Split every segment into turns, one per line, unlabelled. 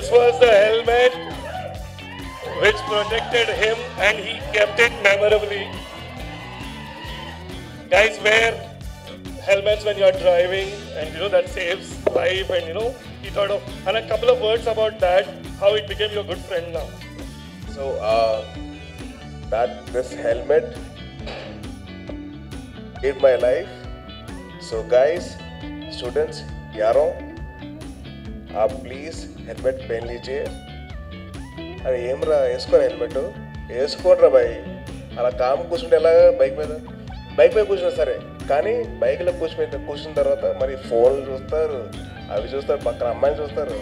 This was the helmet which protected him and he kept it memorably. Guys, wear helmets when you are driving, and that saves life. And he thought of, and a couple of words about that, how it became your good friend now.
So this helmet saved my life. So guys, students, यारों, आप please helmet पहन लीजिए. अरे ఏమరా వేసుకోరా helmet, వేసుకోండిరా bye. అలా com కూర్చుంటే ఎలాగా బైక్ మీద కూర్చున్నా సరే, కానీ బైక్లో కూర్చున్న తర్వాత మరి ఫోన్లు చూస్తారు, అవి చూస్తారు, పక్కన అమ్మాయిలు చూస్తారు.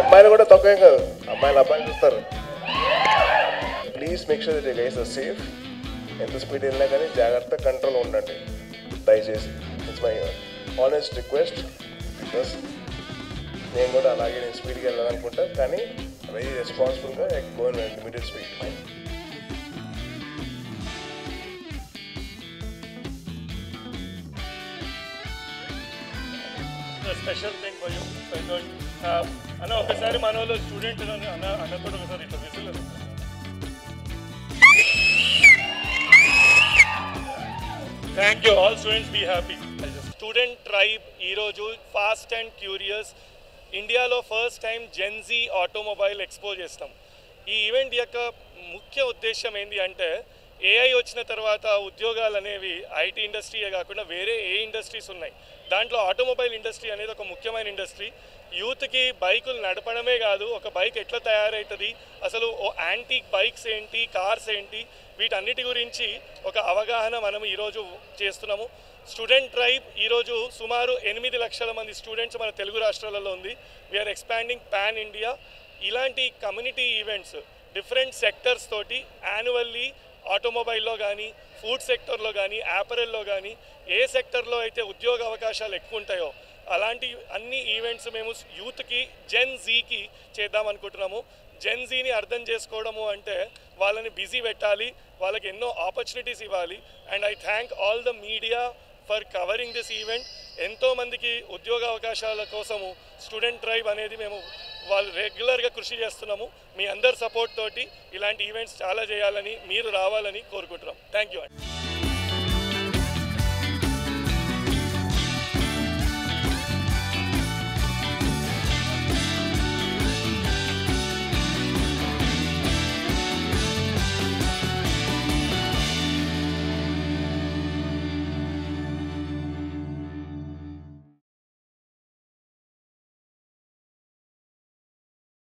అమ్మాయిలు కూడా తక్కువేం కాదు, అబ్బాయిలు చూస్తారు. Please make sure that you guys are safe. ఎంత స్పీడ్ వెళ్ళినా కానీ జాగ్రత్త, కంట్రోల్ ఉండండి దయచేసి. It's my honest request. Because నేను కూడా అలాగే స్పీడ్గా వెళ్ళాలనుకుంటా, కానీ వెరీ రెస్పాన్సిబుల్గా go in limited speed.
Special thing for you. అన్న ఒకసారి మన వాళ్ళు స్టూడెంట్ అన్నతో ఒకసారి ఇట్లా విసులు. Thank you. All students be happy. Student tribe ఈరోజు ఫాస్ట్ అండ్ క్యూరియస్ ఇండియాలో first time Gen Z automobile expo చేస్తాం. ఈ ఈవెంట్ యొక్క ముఖ్య ఉద్దేశం ఏంటి అంటే, ఏఐ వచ్చిన తర్వాత ఉద్యోగాలు అనేవి ఐటీ ఇండస్ట్రీయే కాకుండా వేరే ఏ ఇండస్ట్రీస్ ఉన్నాయి. దాంట్లో ఆటోమొబైల్ ఇండస్ట్రీ అనేది ఒక ముఖ్యమైన ఇండస్ట్రీ. యూత్కి బైకులు నడపడమే కాదు, ఒక బైక్ ఎట్లా తయారవుతుంది, అసలు యాంటీక్ బైక్స్ ఏంటి, కార్స్ ఏంటి, వీటన్నిటి గురించి ఒక అవగాహన మనం ఈరోజు చేస్తున్నాము. స్టూడెంట్ ట్రైబ్ ఈరోజు సుమారు 8 లక్షల మంది స్టూడెంట్స్ మన తెలుగు రాష్ట్రాలలో ఉంది. We are expanding pan India. ఇలాంటి కమ్యూనిటీ ఈవెంట్స్ డిఫరెంట్ సెక్టర్స్ తోటి యాన్యువల్లీ ఆటోమొబైల్లో కానీ, ఫుడ్ సెక్టర్లో కానీ, యాపరెల్లో కానీ, ఏ సెక్టర్లో అయితే ఉద్యోగ అవకాశాలు ఎక్కువ ఉంటాయో అలాంటి అన్ని ఈవెంట్స్ మేము యూత్కి, జెన్ జీకి చేద్దాం అనుకుంటున్నాము. జెన్ జీని అర్థం చేసుకోవడము అంటే వాళ్ళని బిజీ పెట్టాలి, వాళ్ళకి ఎన్నో ఆపర్చునిటీస్ ఇవ్వాలి. And I thank all the media for covering this event. ఎంతోమందికి ఉద్యోగ అవకాశాల కోసము స్టూడెంట్ ట్రైబ్ అనేది మేము వాళ్ళు రెగ్యులర్గా కృషి చేస్తున్నాము. మీ అందరి సపోర్ట్ తోటి ఇలాంటి ఈవెంట్స్ చాలా చేయాలని, మీరు రావాలని కోరుకుంటున్నాం. థ్యాంక్ యూ అండి.